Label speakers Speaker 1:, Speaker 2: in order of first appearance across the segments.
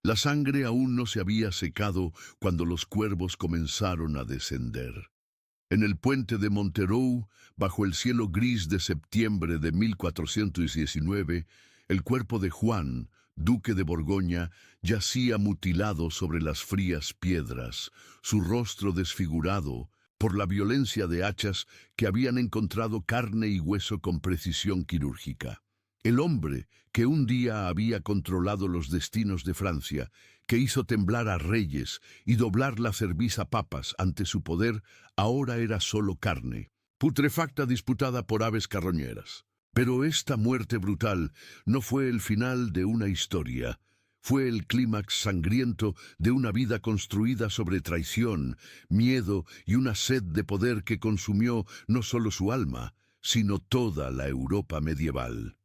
Speaker 1: La sangre aún no se había secado cuando los cuervos comenzaron a descender. En el puente de Montereau, bajo el cielo gris de septiembre de 1419, el cuerpo de Juan, duque de Borgoña, yacía mutilado sobre las frías piedras, su rostro desfigurado por la violencia de hachas que habían encontrado carne y hueso con precisión quirúrgica. El hombre que un día había controlado los destinos de Francia, que hizo temblar a reyes y doblar la cerviz a papas ante su poder, ahora era solo carne, putrefacta disputada por aves carroñeras. Pero esta muerte brutal no fue el final de una historia, fue el clímax sangriento de una vida construida sobre traición, miedo y una sed de poder que consumió no solo su alma, sino toda la Europa medieval.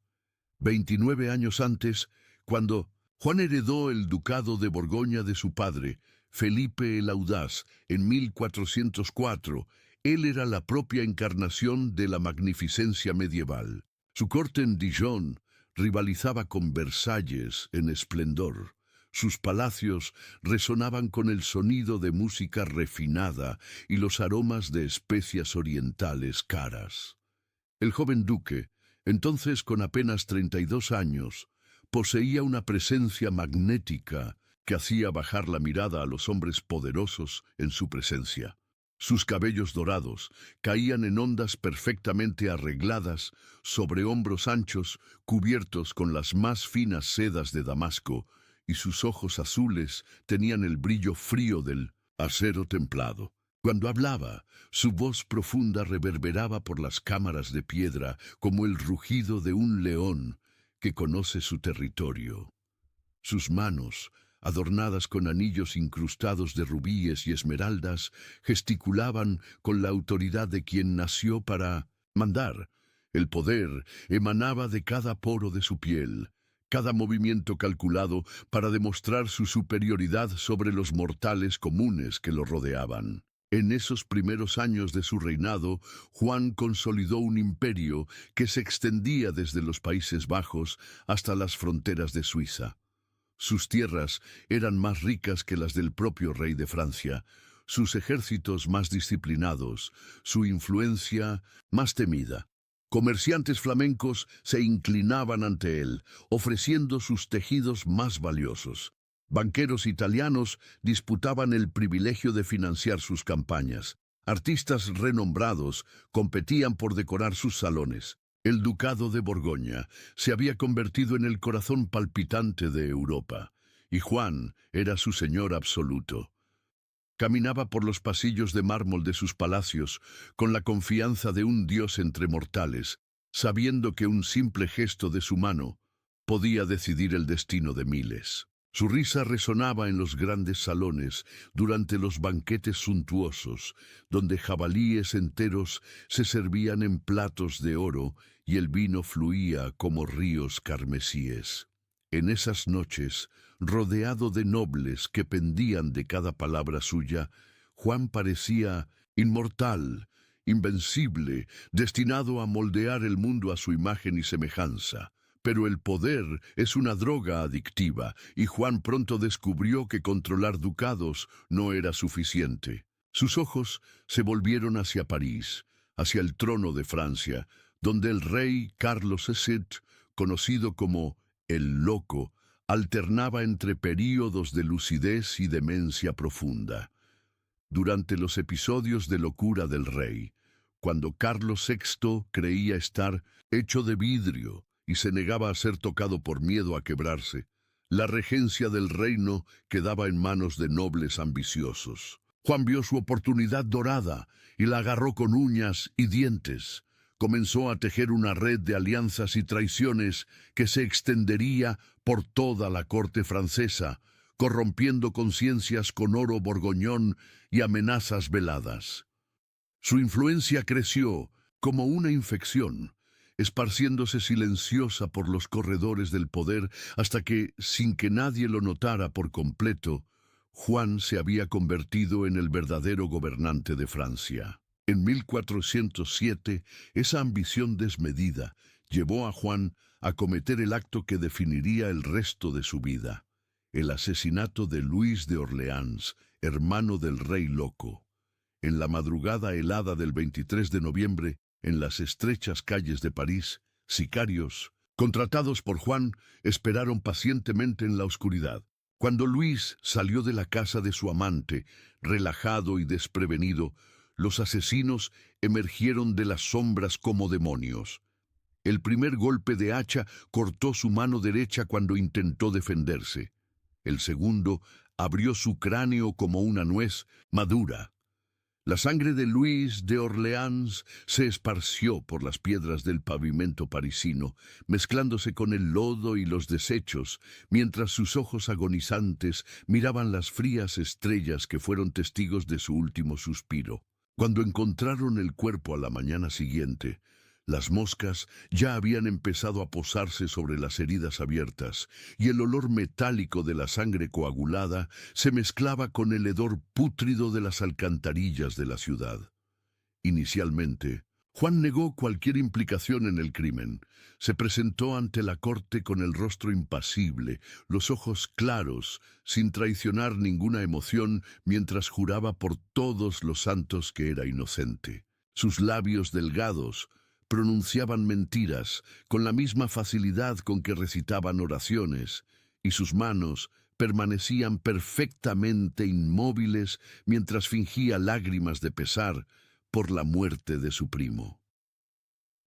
Speaker 1: 29 años antes, cuando Juan heredó el ducado de Borgoña de su padre, Felipe el Audaz, en 1404, él era la propia encarnación de la magnificencia medieval. Su corte en Dijon rivalizaba con Versalles en esplendor. Sus palacios resonaban con el sonido de música refinada y los aromas de especias orientales caras. El joven duque, entonces con apenas 32 años, poseía una presencia magnética que hacía bajar la mirada a los hombres poderosos en su presencia. Sus cabellos dorados caían en ondas perfectamente arregladas sobre hombros anchos cubiertos con las más finas sedas de Damasco, y sus ojos azules tenían el brillo frío del acero templado. Cuando hablaba, su voz profunda reverberaba por las cámaras de piedra como el rugido de un león que conoce su territorio. Sus manos, adornadas con anillos incrustados de rubíes y esmeraldas, gesticulaban con la autoridad de quien nació para mandar. El poder emanaba de cada poro de su piel, cada movimiento calculado para demostrar su superioridad sobre los mortales comunes que lo rodeaban. En esos primeros años de su reinado, Juan consolidó un imperio que se extendía desde los Países Bajos hasta las fronteras de Suiza. Sus tierras eran más ricas que las del propio rey de Francia, sus ejércitos más disciplinados, su influencia más temida. Comerciantes flamencos se inclinaban ante él, ofreciendo sus tejidos más valiosos. Banqueros italianos disputaban el privilegio de financiar sus campañas. Artistas renombrados competían por decorar sus salones. El ducado de Borgoña se había convertido en el corazón palpitante de Europa, y Juan era su señor absoluto. Caminaba por los pasillos de mármol de sus palacios con la confianza de un dios entre mortales, sabiendo que un simple gesto de su mano podía decidir el destino de miles. Su risa resonaba en los grandes salones durante los banquetes suntuosos, donde jabalíes enteros se servían en platos de oro y el vino fluía como ríos carmesíes. En esas noches, rodeado de nobles que pendían de cada palabra suya, Juan parecía inmortal, invencible, destinado a moldear el mundo a su imagen y semejanza. Pero el poder es una droga adictiva, y Juan pronto descubrió que controlar ducados no era suficiente. Sus ojos se volvieron hacia París, hacia el trono de Francia, donde el rey Carlos VII, conocido como el Loco, alternaba entre períodos de lucidez y demencia profunda. Durante los episodios de locura del rey, cuando Carlos VI creía estar hecho de vidrio y se negaba a ser tocado por miedo a quebrarse, la regencia del reino quedaba en manos de nobles ambiciosos. Juan vio su oportunidad dorada y la agarró con uñas y dientes. Comenzó a tejer una red de alianzas y traiciones que se extendería por toda la corte francesa, corrompiendo conciencias con oro borgoñón y amenazas veladas. Su influencia creció como una infección, esparciéndose silenciosa por los corredores del poder hasta que, sin que nadie lo notara por completo, Juan se había convertido en el verdadero gobernante de Francia. En 1407, esa ambición desmedida llevó a Juan a cometer el acto que definiría el resto de su vida. El asesinato de Luis de Orleans, hermano del Rey Loco. En la madrugada helada del 23 de noviembre, en las estrechas calles de París, sicarios, contratados por Juan, esperaron pacientemente en la oscuridad. Cuando Luis salió de la casa de su amante, relajado y desprevenido, los asesinos emergieron de las sombras como demonios. El primer golpe de hacha cortó su mano derecha cuando intentó defenderse. El segundo abrió su cráneo como una nuez madura. La sangre de Luis de Orleans se esparció por las piedras del pavimento parisino, mezclándose con el lodo y los desechos, mientras sus ojos agonizantes miraban las frías estrellas que fueron testigos de su último suspiro. Cuando encontraron el cuerpo a la mañana siguiente, las moscas ya habían empezado a posarse sobre las heridas abiertas, y el olor metálico de la sangre coagulada se mezclaba con el hedor pútrido de las alcantarillas de la ciudad. Inicialmente, Juan negó cualquier implicación en el crimen. Se presentó ante la corte con el rostro impasible, los ojos claros, sin traicionar ninguna emoción, mientras juraba por todos los santos que era inocente. Sus labios delgados pronunciaban mentiras con la misma facilidad con que recitaban oraciones, y sus manos permanecían perfectamente inmóviles mientras fingía lágrimas de pesar por la muerte de su primo.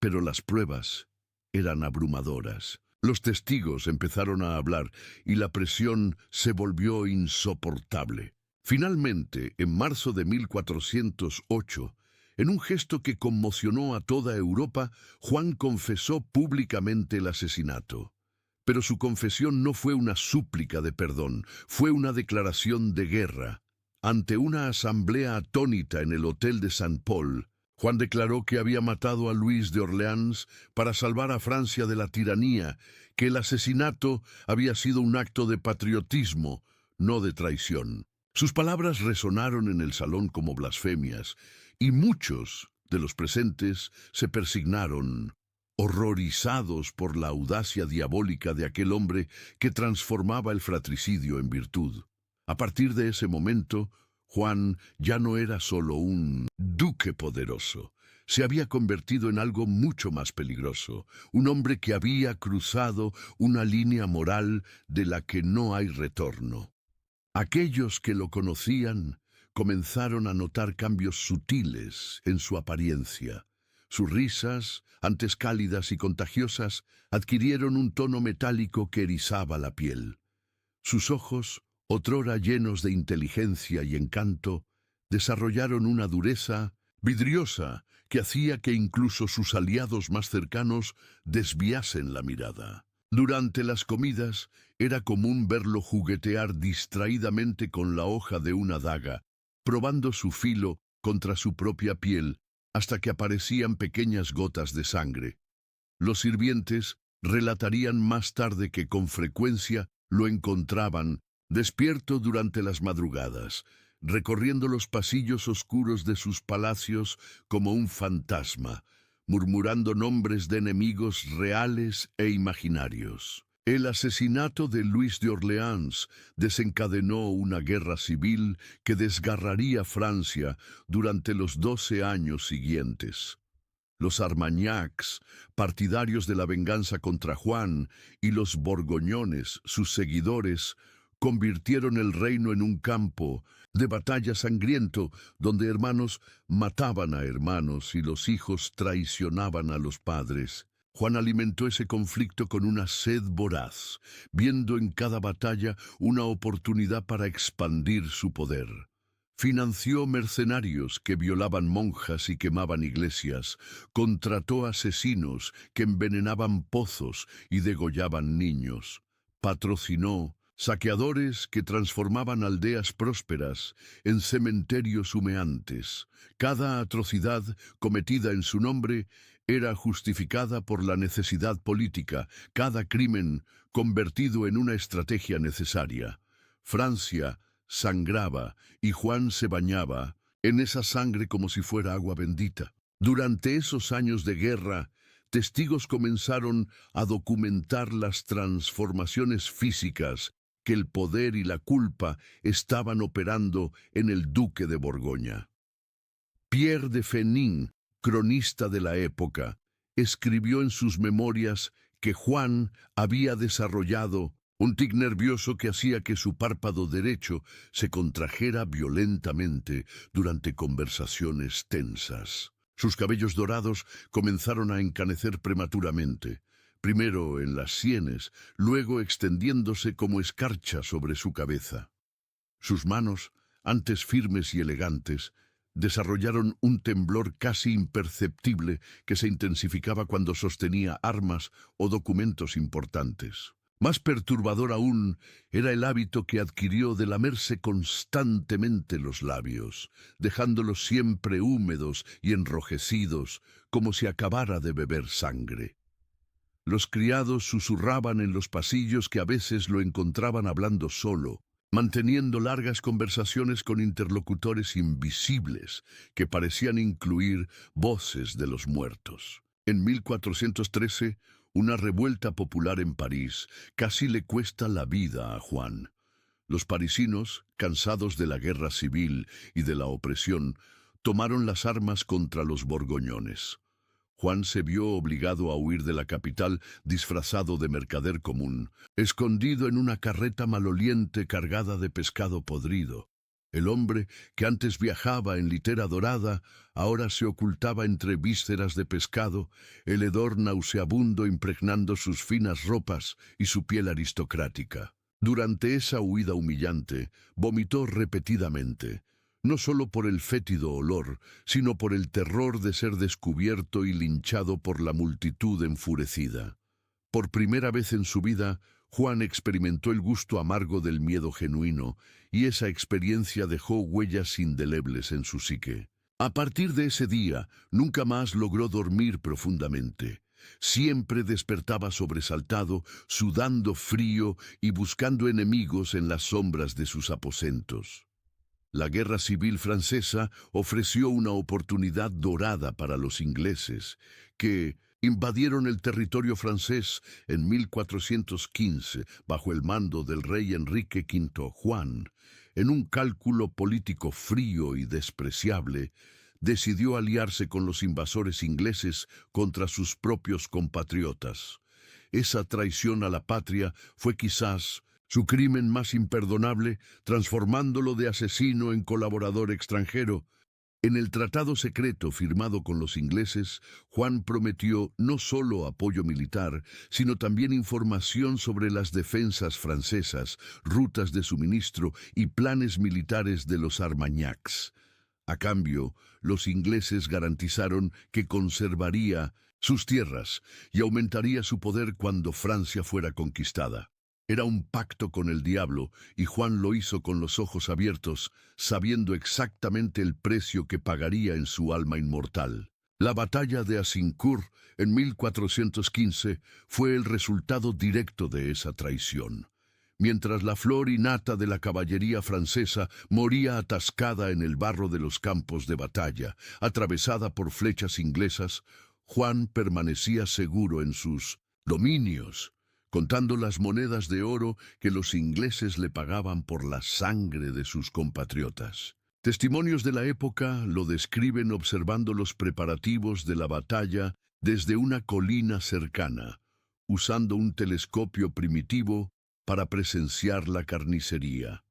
Speaker 1: Pero las pruebas eran abrumadoras. Los testigos empezaron a hablar y la presión se volvió insoportable. Finalmente, en marzo de 1408, en un gesto que conmocionó a toda Europa, Juan confesó públicamente el asesinato. Pero su confesión no fue una súplica de perdón, fue una declaración de guerra. Ante una asamblea atónita en el Hotel de Saint-Paul, Juan declaró que había matado a Luis de Orleans para salvar a Francia de la tiranía, que el asesinato había sido un acto de patriotismo, no de traición. Sus palabras resonaron en el salón como blasfemias, y muchos de los presentes se persignaron, horrorizados por la audacia diabólica de aquel hombre que transformaba el fratricidio en virtud. A partir de ese momento, Juan ya no era solo un duque poderoso. Se había convertido en algo mucho más peligroso, un hombre que había cruzado una línea moral de la que no hay retorno. Aquellos que lo conocían comenzaron a notar cambios sutiles en su apariencia. Sus risas, antes cálidas y contagiosas, adquirieron un tono metálico que erizaba la piel. Sus ojos, otrora llenos de inteligencia y encanto, desarrollaron una dureza vidriosa que hacía que incluso sus aliados más cercanos desviasen la mirada. Durante las comidas era común verlo juguetear distraídamente con la hoja de una daga, probando su filo contra su propia piel hasta que aparecían pequeñas gotas de sangre. Los sirvientes relatarían más tarde que con frecuencia lo encontraban despierto durante las madrugadas, recorriendo los pasillos oscuros de sus palacios como un fantasma, murmurando nombres de enemigos reales e imaginarios. El asesinato de Luis de Orleans desencadenó una guerra civil que desgarraría Francia durante los 12 años siguientes. Los Armagnacs, partidarios de la venganza contra Juan, y los Borgoñones, sus seguidores, convirtieron el reino en un campo de batalla sangriento, donde hermanos mataban a hermanos y los hijos traicionaban a los padres. Juan alimentó ese conflicto con una sed voraz, viendo en cada batalla una oportunidad para expandir su poder. Financió mercenarios que violaban monjas y quemaban iglesias, contrató asesinos que envenenaban pozos y degollaban niños, patrocinó saqueadores que transformaban aldeas prósperas en cementerios humeantes. Cada atrocidad cometida en su nombre era justificada por la necesidad política, cada crimen convertido en una estrategia necesaria. Francia sangraba y Juan se bañaba en esa sangre como si fuera agua bendita. Durante esos años de guerra, testigos comenzaron a documentar las transformaciones físicas que el poder y la culpa estaban operando en el duque de Borgoña. Pierre de Fenin, cronista de la época, escribió en sus memorias que Juan había desarrollado un tic nervioso que hacía que su párpado derecho se contrajera violentamente durante conversaciones tensas. Sus cabellos dorados comenzaron a encanecer prematuramente, primero en las sienes, luego extendiéndose como escarcha sobre su cabeza. Sus manos, antes firmes y elegantes, desarrollaron un temblor casi imperceptible que se intensificaba cuando sostenía armas o documentos importantes. Más perturbador aún era el hábito que adquirió de lamerse constantemente los labios, dejándolos siempre húmedos y enrojecidos, como si acabara de beber sangre. Los criados susurraban en los pasillos que a veces lo encontraban hablando solo, manteniendo largas conversaciones con interlocutores invisibles que parecían incluir voces de los muertos. En 1413, una revuelta popular en París casi le cuesta la vida a Juan. Los parisinos, cansados de la guerra civil y de la opresión, tomaron las armas contra los borgoñones. Juan se vio obligado a huir de la capital disfrazado de mercader común, escondido en una carreta maloliente cargada de pescado podrido. El hombre, que antes viajaba en litera dorada, ahora se ocultaba entre vísceras de pescado, el hedor nauseabundo impregnando sus finas ropas y su piel aristocrática. Durante esa huida humillante, vomitó repetidamente, no solo por el fétido olor, sino por el terror de ser descubierto y linchado por la multitud enfurecida. Por primera vez en su vida, Juan experimentó el gusto amargo del miedo genuino, y esa experiencia dejó huellas indelebles en su psique. A partir de ese día, nunca más logró dormir profundamente. Siempre despertaba sobresaltado, sudando frío y buscando enemigos en las sombras de sus aposentos. La Guerra Civil Francesa ofreció una oportunidad dorada para los ingleses, que invadieron el territorio francés en 1415 bajo el mando del rey Enrique V Juan. En un cálculo político frío y despreciable, decidió aliarse con los invasores ingleses contra sus propios compatriotas. Esa traición a la patria fue quizás su crimen más imperdonable, transformándolo de asesino en colaborador extranjero. En el tratado secreto firmado con los ingleses, Juan prometió no solo apoyo militar, sino también información sobre las defensas francesas, rutas de suministro y planes militares de los Armagnacs. A cambio, los ingleses garantizaron que conservaría sus tierras y aumentaría su poder cuando Francia fuera conquistada. Era un pacto con el diablo, y Juan lo hizo con los ojos abiertos, sabiendo exactamente el precio que pagaría en su alma inmortal. La batalla de Azincourt en 1415 fue el resultado directo de esa traición. Mientras la flor y nata de la caballería francesa moría atascada en el barro de los campos de batalla, atravesada por flechas inglesas, Juan permanecía seguro en sus dominios, contando las monedas de oro que los ingleses le pagaban por la sangre de sus compatriotas. Testimonios de la época lo describen observando los preparativos de la batalla desde una colina cercana, usando un telescopio primitivo para presenciar la carnicería.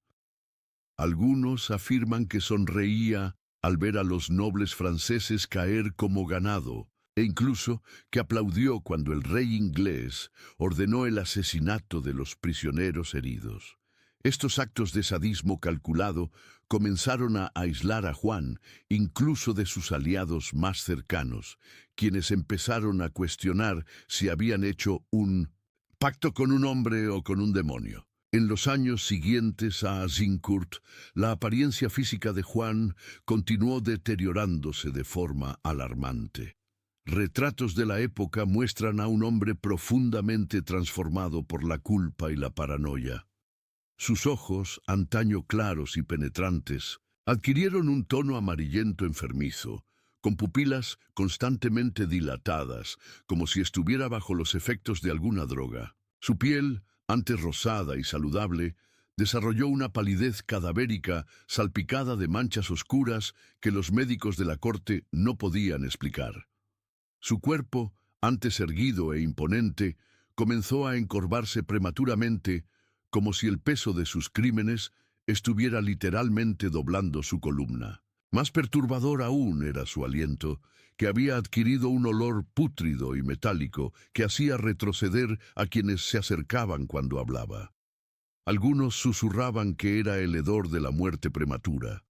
Speaker 1: Algunos afirman que sonreía al ver a los nobles franceses caer como ganado, e incluso que aplaudió cuando el rey inglés ordenó el asesinato de los prisioneros heridos. Estos actos de sadismo calculado comenzaron a aislar a Juan, incluso de sus aliados más cercanos, quienes empezaron a cuestionar si habían hecho un pacto con un hombre o con un demonio. En los años siguientes a Azincourt, la apariencia física de Juan continuó deteriorándose de forma alarmante. Retratos de la época muestran a un hombre profundamente transformado por la culpa y la paranoia. Sus ojos, antaño claros y penetrantes, adquirieron un tono amarillento enfermizo, con pupilas constantemente dilatadas, como si estuviera bajo los efectos de alguna droga. Su piel, antes rosada y saludable, desarrolló una palidez cadavérica salpicada de manchas oscuras que los médicos de la corte no podían explicar. Su cuerpo, antes erguido e imponente, comenzó a encorvarse prematuramente, como si el peso de sus crímenes estuviera literalmente doblando su columna. Más perturbador aún era su aliento, que había adquirido un olor pútrido y metálico que hacía retroceder a quienes se acercaban cuando hablaba. Algunos susurraban que era el hedor de la muerte prematura,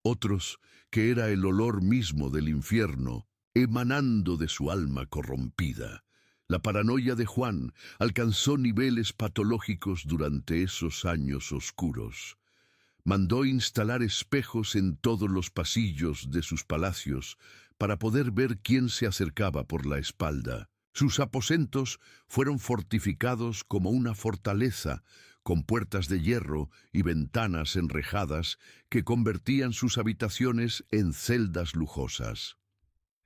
Speaker 1: otros que era el olor mismo del infierno emanando de su alma corrompida. La paranoia de Juan alcanzó niveles patológicos durante esos años oscuros. Mandó instalar espejos en todos los pasillos de sus palacios para poder ver quién se acercaba por la espalda. Sus aposentos fueron fortificados como una fortaleza, con puertas de hierro y ventanas enrejadas que convertían sus habitaciones en celdas lujosas.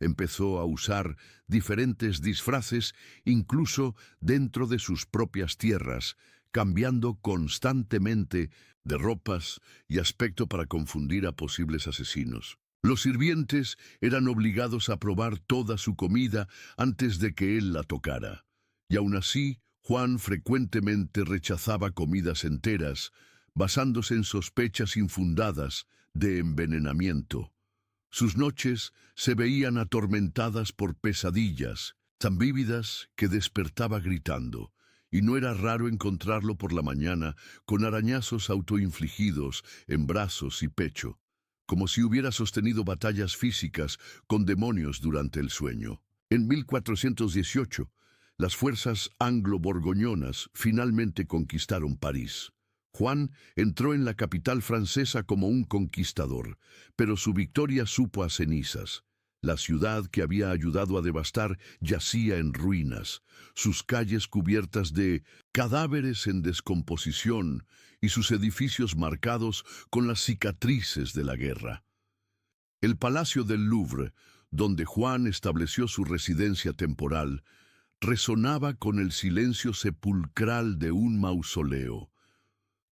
Speaker 1: Empezó a usar diferentes disfraces incluso dentro de sus propias tierras, cambiando constantemente de ropas y aspecto para confundir a posibles asesinos. Los sirvientes eran obligados a probar toda su comida antes de que él la tocara, y aún así Juan frecuentemente rechazaba comidas enteras, basándose en sospechas infundadas de envenenamiento. Sus noches se veían atormentadas por pesadillas, tan vívidas que despertaba gritando, y no era raro encontrarlo por la mañana con arañazos autoinfligidos en brazos y pecho, como si hubiera sostenido batallas físicas con demonios durante el sueño. En 1418, las fuerzas anglo-borgoñonas finalmente conquistaron París. Juan entró en la capital francesa como un conquistador, pero su victoria supo a cenizas. La ciudad que había ayudado a devastar yacía en ruinas, sus calles cubiertas de cadáveres en descomposición y sus edificios marcados con las cicatrices de la guerra. El Palacio del Louvre, donde Juan estableció su residencia temporal, resonaba con el silencio sepulcral de un mausoleo.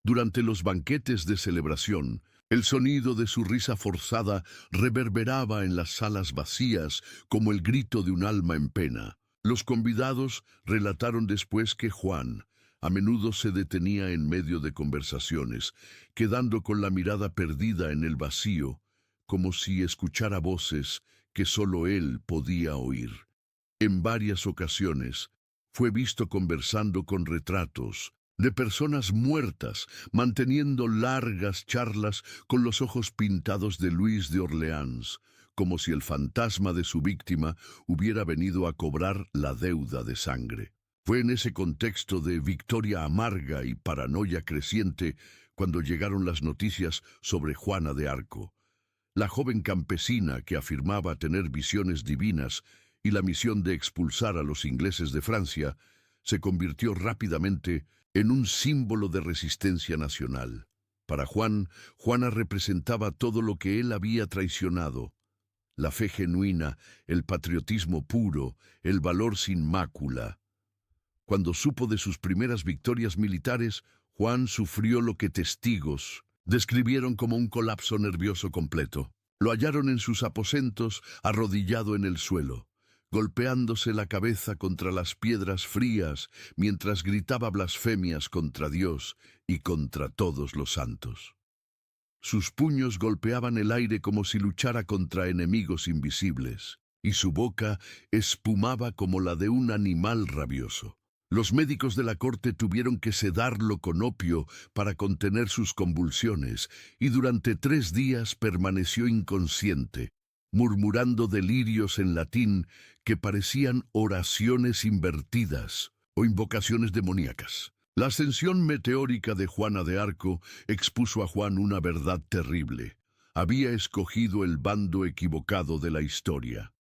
Speaker 1: Durante los banquetes de celebración, el sonido de su risa forzada reverberaba en las salas vacías como el grito de un alma en pena. Los convidados relataron después que Juan a menudo se detenía en medio de conversaciones, quedando con la mirada perdida en el vacío, como si escuchara voces que solo él podía oír. En varias ocasiones fue visto conversando con retratos de personas muertas, manteniendo largas charlas con los ojos pintados de Luis de Orleans, como si el fantasma de su víctima hubiera venido a cobrar la deuda de sangre. Fue en ese contexto de victoria amarga y paranoia creciente cuando llegaron las noticias sobre Juana de Arco, la joven campesina que afirmaba tener visiones divinas y la misión de expulsar a los ingleses de Francia, se convirtió rápidamente en un símbolo de resistencia nacional. Para Juan, Juana representaba todo lo que él había traicionado: la fe genuina, el patriotismo puro, el valor sin mácula. Cuando supo de sus primeras victorias militares, Juan sufrió lo que testigos describieron como un colapso nervioso completo. Lo hallaron en sus aposentos, arrodillado en el suelo, golpeándose la cabeza contra las piedras frías mientras gritaba blasfemias contra Dios y contra todos los santos. Sus puños golpeaban el aire como si luchara contra enemigos invisibles, y su boca espumaba como la de un animal rabioso. Los médicos de la corte tuvieron que sedarlo con opio para contener sus convulsiones, y durante 3 días permaneció inconsciente, murmurando delirios en latín que parecían oraciones invertidas o invocaciones demoníacas. La ascensión meteórica de Juana de Arco expuso a Juan una verdad terrible. Había escogido el bando equivocado de la historia.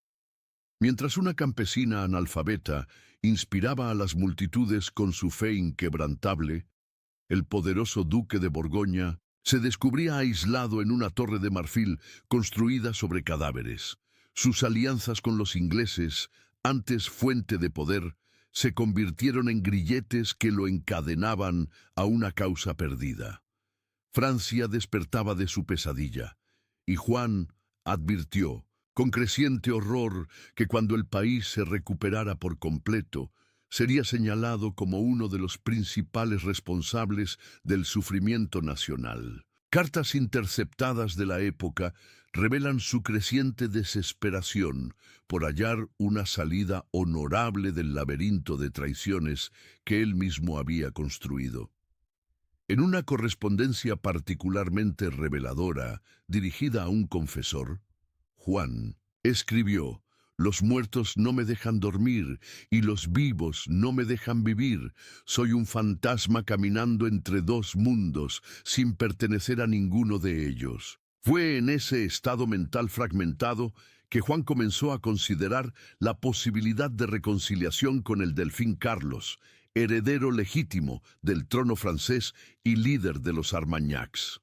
Speaker 1: Mientras una campesina analfabeta inspiraba a las multitudes con su fe inquebrantable, el poderoso duque de Borgoña se descubría aislado en una torre de marfil construida sobre cadáveres. Sus alianzas con los ingleses, antes fuente de poder, se convirtieron en grilletes que lo encadenaban a una causa perdida. Francia despertaba de su pesadilla, y Juan advirtió, con creciente horror, que cuando el país se recuperara por completo, sería señalado como uno de los principales responsables del sufrimiento nacional. Cartas interceptadas de la época revelan su creciente desesperación por hallar una salida honorable del laberinto de traiciones que él mismo había construido. En una correspondencia particularmente reveladora, dirigida a un confesor, Juan escribió: «Los muertos no me dejan dormir y los vivos no me dejan vivir. Soy un fantasma caminando entre dos mundos, sin pertenecer a ninguno de ellos». Fue en ese estado mental fragmentado que Juan comenzó a considerar la posibilidad de reconciliación con el delfín Carlos, heredero legítimo del trono francés y líder de los Armagnacs.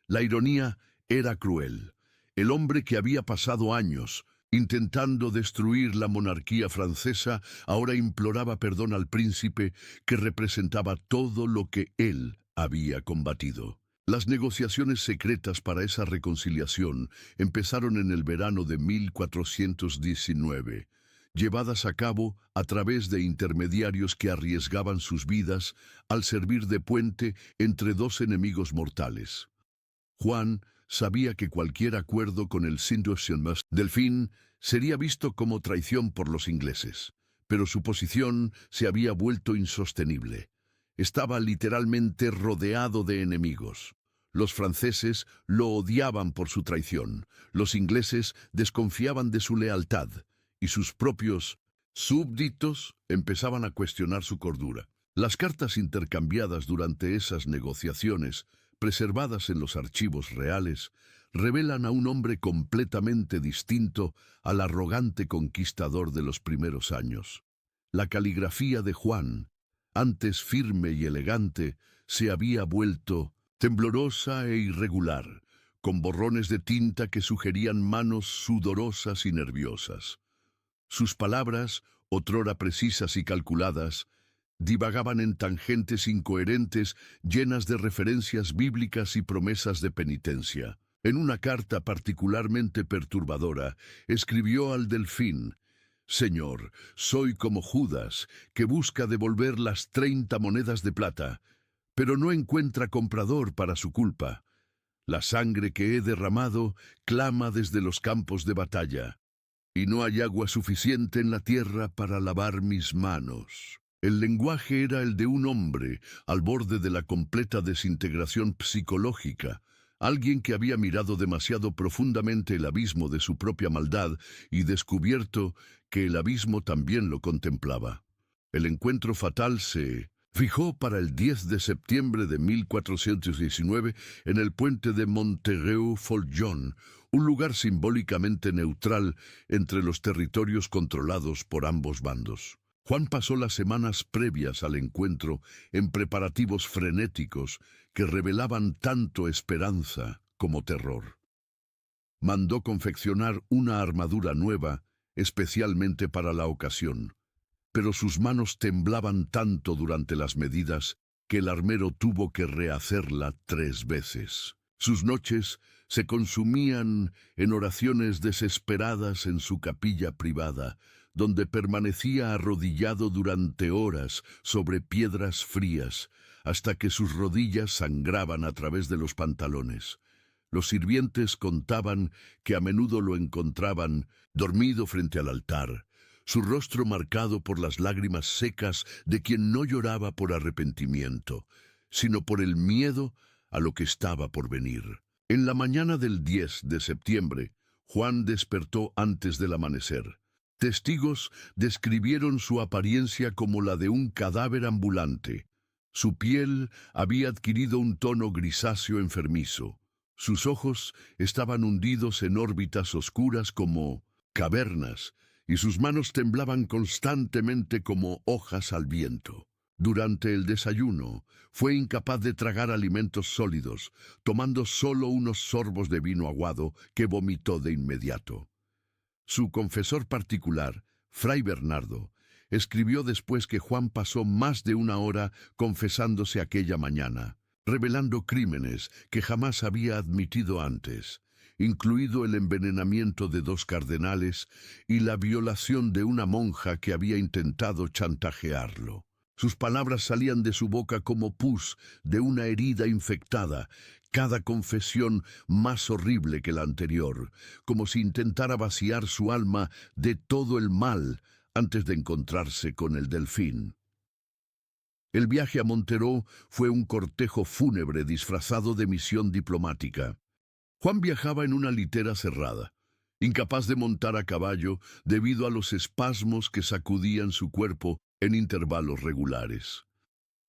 Speaker 1: La ironía era cruel. El hombre que había pasado años intentando destruir la monarquía francesa ahora imploraba perdón al príncipe que representaba todo lo que él había combatido. Las negociaciones secretas para esa reconciliación empezaron en el verano de 1419, llevadas a cabo a través de intermediarios que arriesgaban sus vidas al servir de puente entre dos enemigos mortales. Juan sabía que cualquier acuerdo con el Delfín sería visto como traición por los ingleses, pero su posición se había vuelto insostenible. Estaba literalmente rodeado de enemigos. Los franceses lo odiaban por su traición, los ingleses desconfiaban de su lealtad, y sus propios súbditos empezaban a cuestionar su cordura. Las cartas intercambiadas durante esas negociaciones, preservadas en los archivos reales, revelan a un hombre completamente distinto al arrogante conquistador de los primeros años. La caligrafía de Juan, antes firme y elegante, se había vuelto temblorosa e irregular, con borrones de tinta que sugerían manos sudorosas y nerviosas. Sus palabras, otrora precisas y calculadas, divagaban en tangentes incoherentes llenas de referencias bíblicas y promesas de penitencia. En una carta particularmente perturbadora, escribió al delfín: «Señor, soy como Judas, que busca devolver las 30 monedas de plata, pero no encuentra comprador para su culpa. La sangre que he derramado clama desde los campos de batalla, y no hay agua suficiente en la tierra para lavar mis manos». El lenguaje era el de un hombre al borde de la completa desintegración psicológica, alguien que había mirado demasiado profundamente el abismo de su propia maldad y descubierto que el abismo también lo contemplaba. El encuentro fatal se fijó para el 10 de septiembre de 1419 en el puente de Monterreu-Foljon, un lugar simbólicamente neutral entre los territorios controlados por ambos bandos. Juan pasó las semanas previas al encuentro en preparativos frenéticos que revelaban tanto esperanza como terror. Mandó confeccionar una armadura nueva especialmente para la ocasión, pero sus manos temblaban tanto durante las medidas que el armero tuvo que rehacerla 3 veces. Sus noches se consumían en oraciones desesperadas en su capilla privada, donde permanecía arrodillado durante horas sobre piedras frías, hasta que sus rodillas sangraban a través de los pantalones. Los sirvientes contaban que a menudo lo encontraban dormido frente al altar, su rostro marcado por las lágrimas secas de quien no lloraba por arrepentimiento, sino por el miedo a lo que estaba por venir. En la mañana del 10 de septiembre, Juan despertó antes del amanecer. Testigos describieron su apariencia como la de un cadáver ambulante. Su piel había adquirido un tono grisáceo enfermizo. Sus ojos estaban hundidos en órbitas oscuras como cavernas, y sus manos temblaban constantemente como hojas al viento. Durante el desayuno, fue incapaz de tragar alimentos sólidos, tomando solo unos sorbos de vino aguado que vomitó de inmediato. Su confesor particular, Fray Bernardo, escribió después que Juan pasó más de una hora confesándose aquella mañana, revelando crímenes que jamás había admitido antes, incluido el envenenamiento de 2 cardenales y la violación de una monja que había intentado chantajearlo. Sus palabras salían de su boca como pus de una herida infectada, cada confesión más horrible que la anterior, como si intentara vaciar su alma de todo el mal antes de encontrarse con el delfín. El viaje a Montereau fue un cortejo fúnebre disfrazado de misión diplomática. Juan viajaba en una litera cerrada, incapaz de montar a caballo debido a los espasmos que sacudían su cuerpo en intervalos regulares.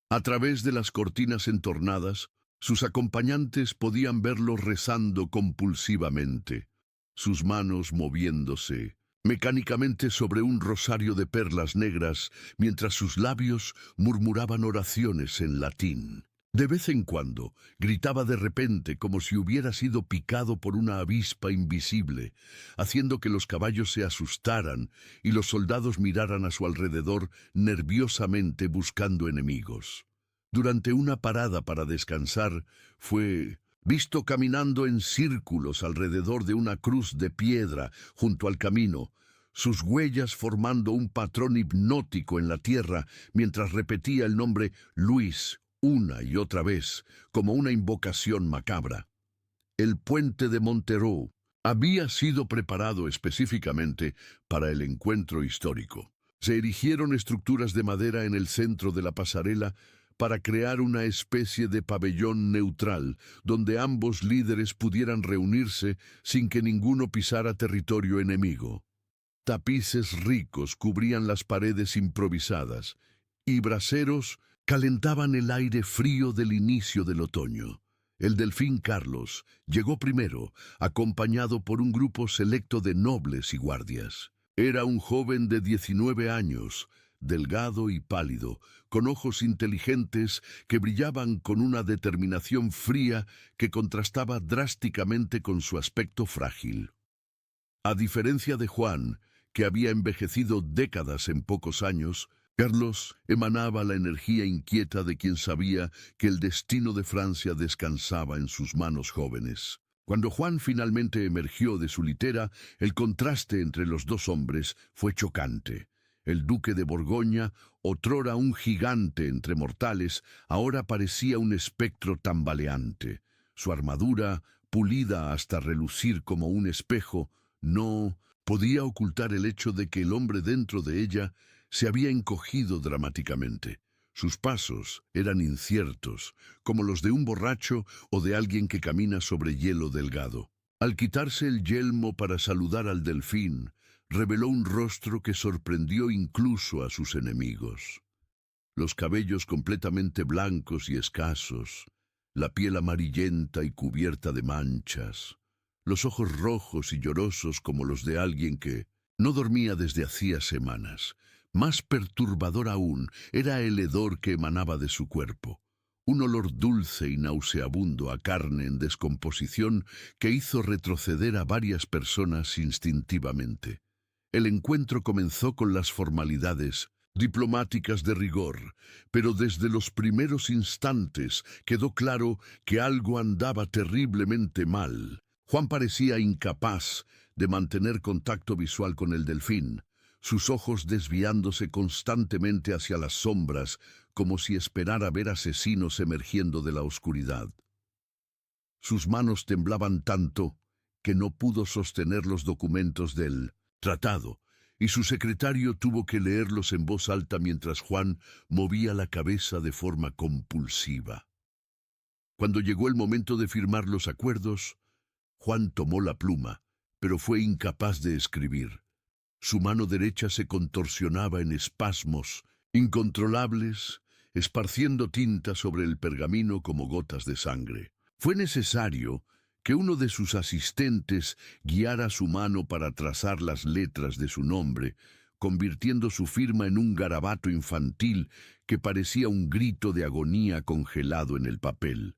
Speaker 1: A través de las cortinas entornadas, sus acompañantes podían verlo rezando compulsivamente, sus manos moviéndose mecánicamente sobre un rosario de perlas negras, mientras sus labios murmuraban oraciones en latín. De vez en cuando, gritaba de repente como si hubiera sido picado por una avispa invisible, haciendo que los caballos se asustaran y los soldados miraran a su alrededor nerviosamente buscando enemigos. Durante una parada para descansar, fue visto caminando en círculos alrededor de una cruz de piedra junto al camino, sus huellas formando un patrón hipnótico en la tierra mientras repetía el nombre Luis una y otra vez, como una invocación macabra. El puente de Montereau había sido preparado específicamente para el encuentro histórico. Se erigieron estructuras de madera en el centro de la pasarela para crear una especie de pabellón neutral, donde ambos líderes pudieran reunirse sin que ninguno pisara territorio enemigo. Tapices ricos cubrían las paredes improvisadas, y braseros calentaban el aire frío del inicio del otoño. El delfín Carlos llegó primero, acompañado por un grupo selecto de nobles y guardias. Era un joven de 19 años, delgado y pálido, con ojos inteligentes que brillaban con una determinación fría que contrastaba drásticamente con su aspecto frágil. A diferencia de Juan, que había envejecido décadas en pocos años, Carlos emanaba la energía inquieta de quien sabía que el destino de Francia descansaba en sus manos jóvenes. Cuando Juan finalmente emergió de su litera, el contraste entre los dos hombres fue chocante. El duque de Borgoña, otrora un gigante entre mortales, ahora parecía un espectro tambaleante. Su armadura, pulida hasta relucir como un espejo, no podía ocultar el hecho de que el hombre dentro de ella se había encogido dramáticamente. Sus pasos eran inciertos, como los de un borracho o de alguien que camina sobre hielo delgado. Al quitarse el yelmo para saludar al delfín, reveló un rostro que sorprendió incluso a sus enemigos. Los cabellos completamente blancos y escasos, la piel amarillenta y cubierta de manchas, los ojos rojos y llorosos como los de alguien que no dormía desde hacía semanas. Más perturbador aún era el hedor que emanaba de su cuerpo, un olor dulce y nauseabundo a carne en descomposición que hizo retroceder a varias personas instintivamente. El encuentro comenzó con las formalidades diplomáticas de rigor, pero desde los primeros instantes quedó claro que algo andaba terriblemente mal. Juan parecía incapaz de mantener contacto visual con el delfín, sus ojos desviándose constantemente hacia las sombras, como si esperara ver asesinos emergiendo de la oscuridad. Sus manos temblaban tanto que no pudo sostener los documentos del tratado, y su secretario tuvo que leerlos en voz alta mientras Juan movía la cabeza de forma compulsiva. Cuando llegó el momento de firmar los acuerdos, Juan tomó la pluma, pero fue incapaz de escribir. Su mano derecha se contorsionaba en espasmos incontrolables, esparciendo tinta sobre el pergamino como gotas de sangre. Fue necesario que uno de sus asistentes guiara su mano para trazar las letras de su nombre, convirtiendo su firma en un garabato infantil que parecía un grito de agonía congelado en el papel.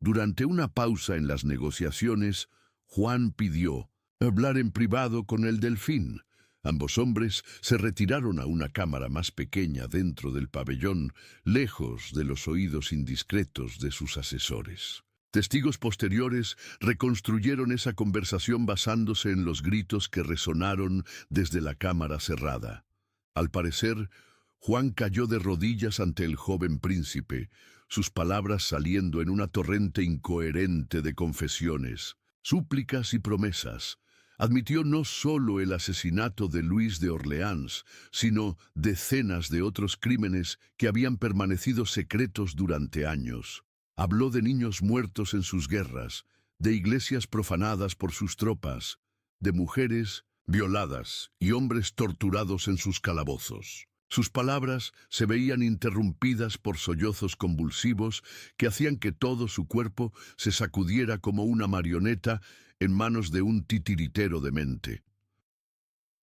Speaker 1: Durante una pausa en las negociaciones, Juan pidió hablar en privado con el delfín, Ambos hombres se retiraron a una cámara más pequeña dentro del pabellón, lejos de los oídos indiscretos de sus asesores. Testigos posteriores reconstruyeron esa conversación basándose en los gritos que resonaron desde la cámara cerrada. Al parecer, Juan cayó de rodillas ante el joven príncipe, sus palabras saliendo en una torrente incoherente de confesiones, súplicas y promesas. Admitió no solo el asesinato de Luis de Orleans, sino decenas de otros crímenes que habían permanecido secretos durante años. Habló de niños muertos en sus guerras, de iglesias profanadas por sus tropas, de mujeres violadas y hombres torturados en sus calabozos. Sus palabras se veían interrumpidas por sollozos convulsivos que hacían que todo su cuerpo se sacudiera como una marioneta en manos de un titiritero demente.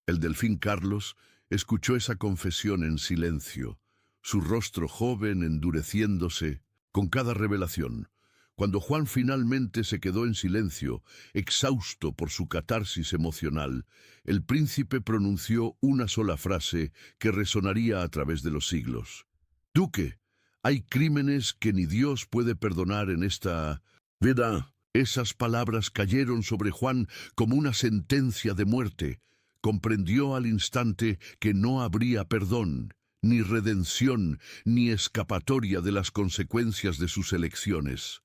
Speaker 1: El delfín Carlos escuchó esa confesión en silencio, su rostro joven endureciéndose con cada revelación. Cuando Juan finalmente se quedó en silencio, exhausto por su catarsis emocional, el príncipe pronunció una sola frase que resonaría a través de los siglos. «Duque, hay crímenes que ni Dios puede perdonar en esta vida». Esas palabras cayeron sobre Juan como una sentencia de muerte. Comprendió al instante que no habría perdón, ni redención, ni escapatoria de las consecuencias de sus elecciones.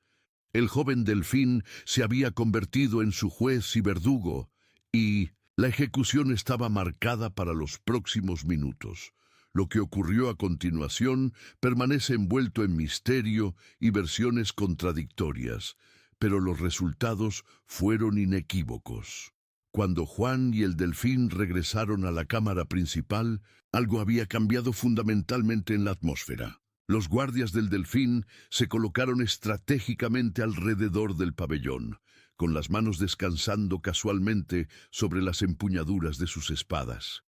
Speaker 1: El joven delfín se había convertido en su juez y verdugo, y la ejecución estaba marcada para los próximos minutos. Lo que ocurrió a continuación permanece envuelto en misterio y versiones contradictorias, pero los resultados fueron inequívocos. Cuando Juan y el delfín regresaron a la cámara principal, algo había cambiado fundamentalmente en la atmósfera. Los guardias del delfín se colocaron estratégicamente alrededor del pabellón, con las manos descansando casualmente sobre las empuñaduras de sus espadas.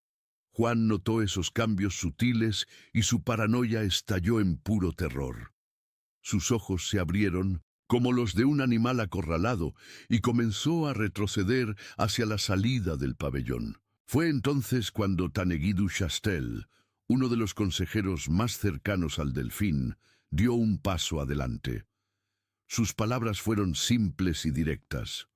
Speaker 1: Juan notó esos cambios sutiles y su paranoia estalló en puro terror. Sus ojos se abrieron como los de un animal acorralado, y comenzó a retroceder hacia la salida del pabellón. Fue entonces cuando Tanneguy du Chastel, uno de los consejeros más cercanos al delfín, dio un paso adelante. Sus palabras fueron simples y directas.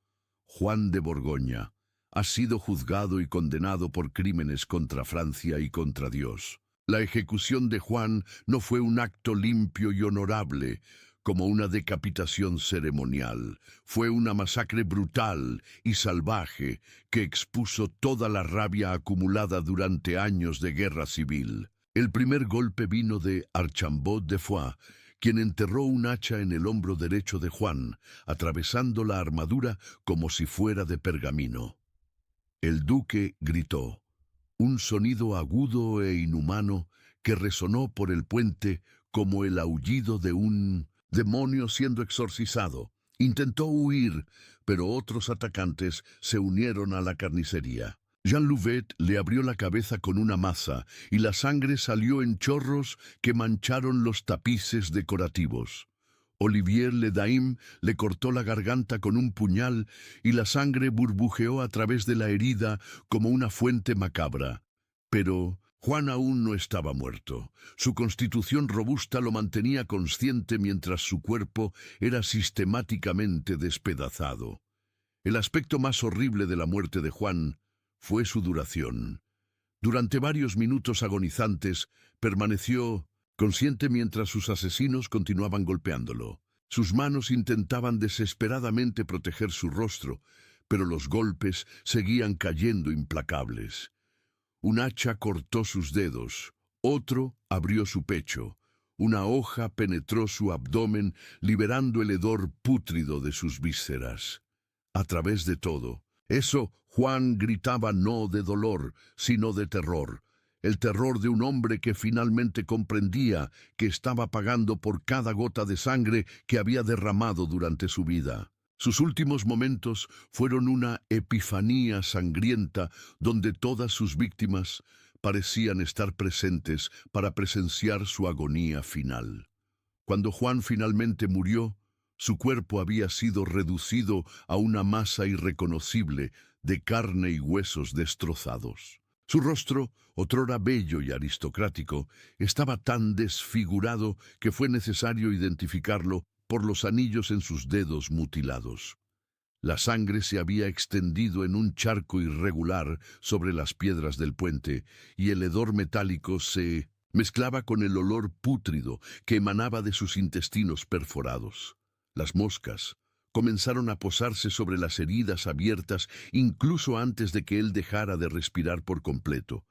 Speaker 1: Juan de Borgoña ha sido juzgado y condenado por crímenes contra Francia y contra Dios. La ejecución de Juan no fue un acto limpio y honorable, como una decapitación ceremonial. Fue una masacre brutal y salvaje que expuso toda la rabia acumulada durante años de guerra civil. El primer golpe vino de Archambaud de Foix, quien enterró un hacha en el hombro derecho de Juan, atravesando la armadura como si fuera de pergamino. El duque gritó, un sonido agudo e inhumano que resonó por el puente como el aullido de un demonio siendo exorcizado. Intentó huir, pero otros atacantes se unieron a la carnicería. Jean Louvet le abrió la cabeza con una maza y la sangre salió en chorros que mancharon los tapices decorativos. Olivier Le Daim le cortó la garganta con un puñal y la sangre burbujeó a través de la herida como una fuente macabra. Pero Juan aún no estaba muerto. Su constitución robusta lo mantenía consciente mientras su cuerpo era sistemáticamente despedazado. El aspecto más horrible de la muerte de Juan fue su duración. Durante varios minutos agonizantes, permaneció consciente mientras sus asesinos continuaban golpeándolo. Sus manos intentaban desesperadamente proteger su rostro, pero los golpes seguían cayendo implacables. Un hacha cortó sus dedos, otro abrió su pecho, una hoja penetró su abdomen, liberando el hedor pútrido de sus vísceras. A través de todo eso, Juan gritaba no de dolor, sino de terror. El terror de un hombre que finalmente comprendía que estaba pagando por cada gota de sangre que había derramado durante su vida. Sus últimos momentos fueron una epifanía sangrienta donde todas sus víctimas parecían estar presentes para presenciar su agonía final. Cuando Juan finalmente murió, su cuerpo había sido reducido a una masa irreconocible de carne y huesos destrozados. Su rostro, otrora bello y aristocrático, estaba tan desfigurado que fue necesario identificarlo por los anillos en sus dedos mutilados. La sangre se había extendido en un charco irregular sobre las piedras del puente, y el hedor metálico se mezclaba con el olor pútrido que emanaba de sus intestinos perforados. Las moscas comenzaron a posarse sobre las heridas abiertas incluso antes de que él dejara de respirar por completo,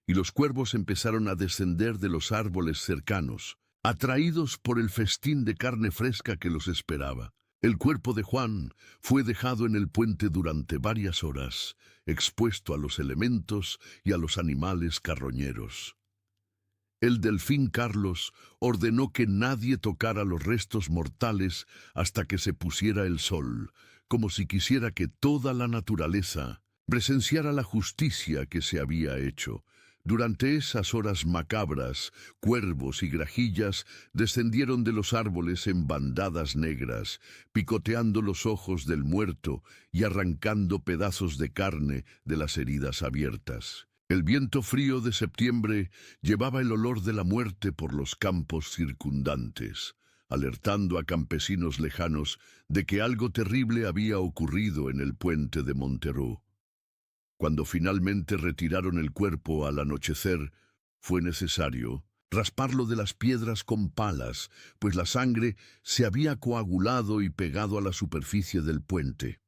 Speaker 1: y los cuervos empezaron a descender de los árboles cercanos, atraídos por el festín de carne fresca que los esperaba. El cuerpo de Juan fue dejado en el puente durante varias horas, expuesto a los elementos y a los animales carroñeros. El delfín Carlos ordenó que nadie tocara los restos mortales hasta que se pusiera el sol, como si quisiera que toda la naturaleza presenciara la justicia que se había hecho. Durante esas horas macabras, cuervos y grajillas descendieron de los árboles en bandadas negras, picoteando los ojos del muerto y arrancando pedazos de carne de las heridas abiertas. El viento frío de septiembre llevaba el olor de la muerte por los campos circundantes, alertando a campesinos lejanos de que algo terrible había ocurrido en el puente de Montereau. Cuando finalmente retiraron el cuerpo al anochecer, fue necesario rasparlo de las piedras con palas, pues la sangre se había coagulado y pegado a la superficie del puente.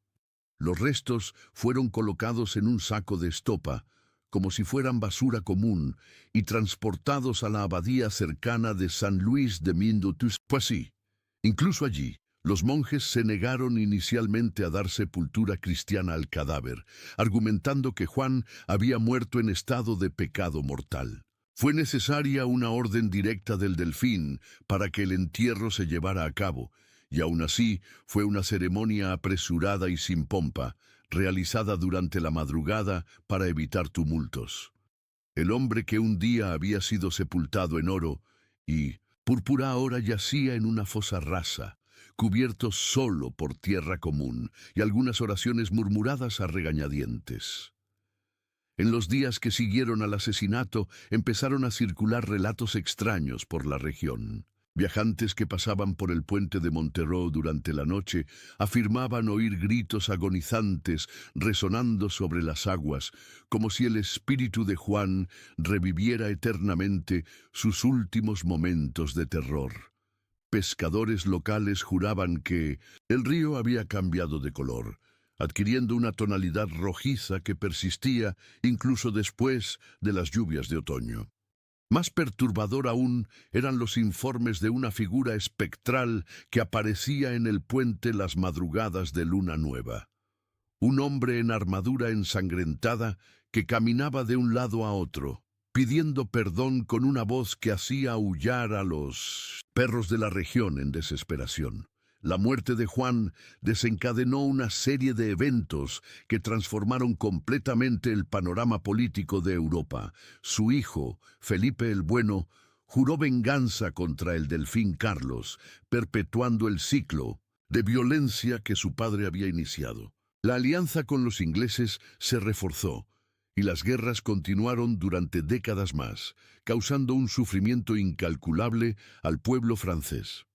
Speaker 1: Los restos fueron colocados en un saco de estopa, como si fueran basura común, y transportados a la abadía cercana de San Luis de Mindotus. Pues sí, incluso allí, los monjes se negaron inicialmente a dar sepultura cristiana al cadáver, argumentando que Juan había muerto en estado de pecado mortal. Fue necesaria una orden directa del delfín para que el entierro se llevara a cabo, y aún así fue una ceremonia apresurada y sin pompa, realizada durante la madrugada para evitar tumultos. El hombre que un día había sido sepultado en oro y púrpura ahora yacía en una fosa rasa, cubierto solo por tierra común y algunas oraciones murmuradas a regañadientes. En los días que siguieron al asesinato empezaron a circular relatos extraños por la región. Viajantes que pasaban por el puente de Montereau durante la noche afirmaban oír gritos agonizantes resonando sobre las aguas, como si el espíritu de Juan reviviera eternamente sus últimos momentos de terror. Pescadores locales juraban que el río había cambiado de color, adquiriendo una tonalidad rojiza que persistía incluso después de las lluvias de otoño. Más perturbador aún eran los informes de una figura espectral que aparecía en el puente las madrugadas de luna nueva. Un hombre en armadura ensangrentada que caminaba de un lado a otro, pidiendo perdón con una voz que hacía aullar a los perros de la región en desesperación. La muerte de Juan desencadenó una serie de eventos que transformaron completamente el panorama político de Europa. Su hijo, Felipe el Bueno, juró venganza contra el delfín Carlos, perpetuando el ciclo de violencia que su padre había iniciado. La alianza con los ingleses se reforzó, y las guerras continuaron durante décadas más, causando un sufrimiento incalculable al pueblo francés.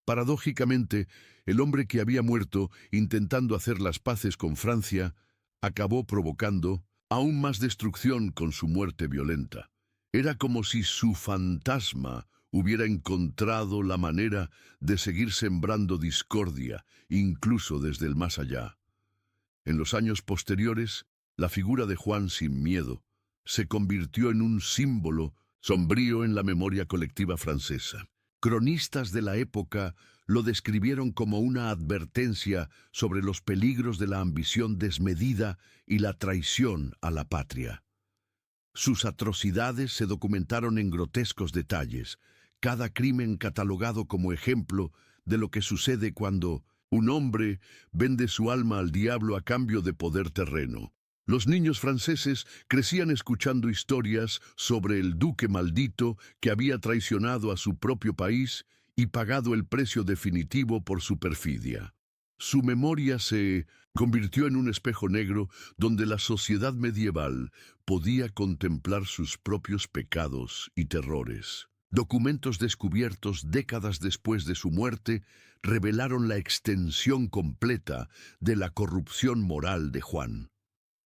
Speaker 1: Paradójicamente, el hombre que había muerto intentando hacer las paces con Francia acabó provocando aún más destrucción con su muerte violenta. Era como si su fantasma hubiera encontrado la manera de seguir sembrando discordia, incluso desde el más allá. En los años posteriores, la figura de Juan sin miedo se convirtió en un símbolo sombrío en la memoria colectiva francesa. Cronistas de la época lo describieron como una advertencia sobre los peligros de la ambición desmedida y la traición a la patria. Sus atrocidades se documentaron en grotescos detalles, cada crimen catalogado como ejemplo de lo que sucede cuando un hombre vende su alma al diablo a cambio de poder terreno. Los niños franceses crecían escuchando historias sobre el duque maldito que había traicionado a su propio país y pagado el precio definitivo por su perfidia. Su memoria se convirtió en un espejo negro donde la sociedad medieval podía contemplar sus propios pecados y terrores. Documentos descubiertos décadas después de su muerte revelaron la extensión completa de la corrupción moral de Juan.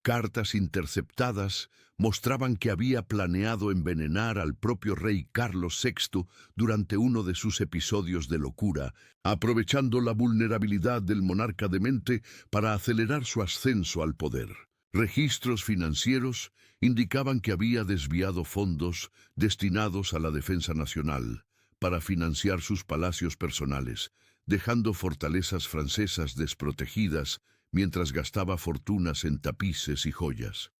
Speaker 1: Cartas interceptadas mostraban que había planeado envenenar al propio rey Carlos VI durante uno de sus episodios de locura, aprovechando la vulnerabilidad del monarca demente para acelerar su ascenso al poder. Registros financieros indicaban que había desviado fondos destinados a la defensa nacional para financiar sus palacios personales, dejando fortalezas francesas desprotegidas mientras gastaba fortunas en tapices y joyas.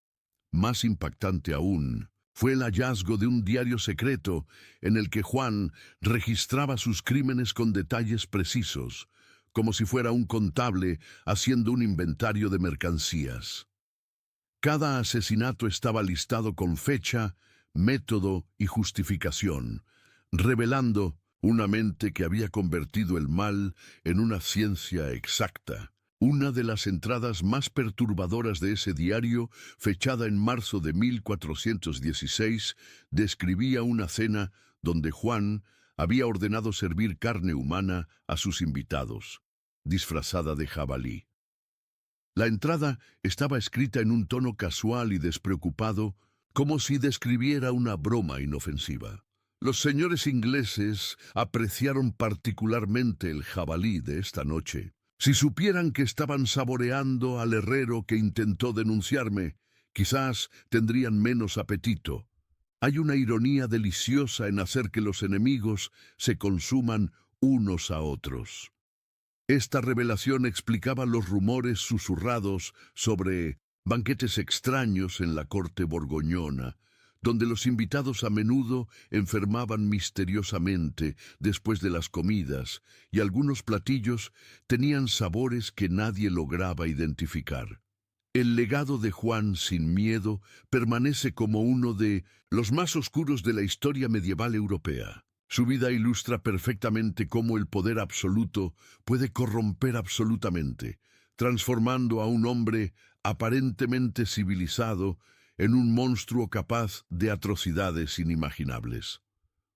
Speaker 1: Más impactante aún fue el hallazgo de un diario secreto en el que Juan registraba sus crímenes con detalles precisos, como si fuera un contable haciendo un inventario de mercancías. Cada asesinato estaba listado con fecha, método y justificación, revelando una mente que había convertido el mal en una ciencia exacta. Una de las entradas más perturbadoras de ese diario, fechada en marzo de 1416, describía una cena donde Juan había ordenado servir carne humana a sus invitados, disfrazada de jabalí. La entrada estaba escrita en un tono casual y despreocupado, como si describiera una broma inofensiva. Los señores ingleses apreciaron particularmente el jabalí de esta noche. Si supieran que estaban saboreando al herrero que intentó denunciarme, quizás tendrían menos apetito. Hay una ironía deliciosa en hacer que los enemigos se consuman unos a otros. Esta revelación explicaba los rumores susurrados sobre banquetes extraños en la corte borgoñona, donde los invitados a menudo enfermaban misteriosamente después de las comidas, y algunos platillos tenían sabores que nadie lograba identificar. El legado de Juan sin miedo permanece como uno de los más oscuros de la historia medieval europea. Su vida ilustra perfectamente cómo el poder absoluto puede corromper absolutamente, transformando a un hombre aparentemente civilizado en un monstruo capaz de atrocidades inimaginables.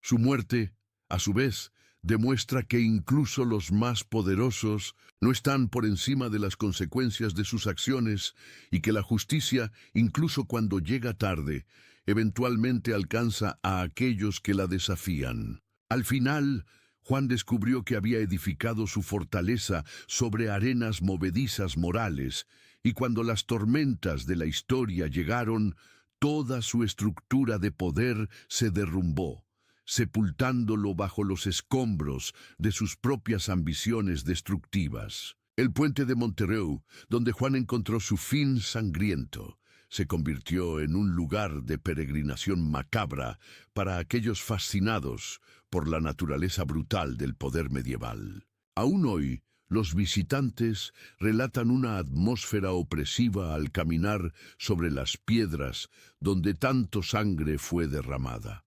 Speaker 1: Su muerte, a su vez, demuestra que incluso los más poderosos no están por encima de las consecuencias de sus acciones y que la justicia, incluso cuando llega tarde, eventualmente alcanza a aquellos que la desafían. Al final, Juan descubrió que había edificado su fortaleza sobre arenas movedizas morales, y cuando las tormentas de la historia llegaron, toda su estructura de poder se derrumbó, sepultándolo bajo los escombros de sus propias ambiciones destructivas. El puente de Montereau, donde Juan encontró su fin sangriento, se convirtió en un lugar de peregrinación macabra para aquellos fascinados por la naturaleza brutal del poder medieval. Aún hoy, los visitantes relatan una atmósfera opresiva al caminar sobre las piedras donde tanto sangre fue derramada.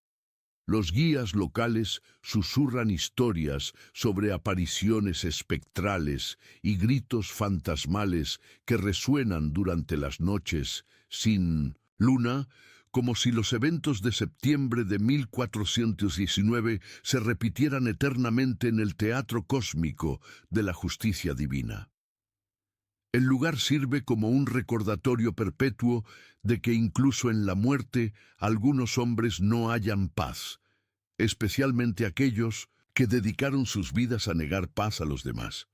Speaker 1: Los guías locales susurran historias sobre apariciones espectrales y gritos fantasmales que resuenan durante las noches sin luna, como si los eventos de septiembre de 1419 se repitieran eternamente en el teatro cósmico de la justicia divina. El lugar sirve como un recordatorio perpetuo de que incluso en la muerte algunos hombres no hallan paz, especialmente aquellos que dedicaron sus vidas a negar paz a los demás.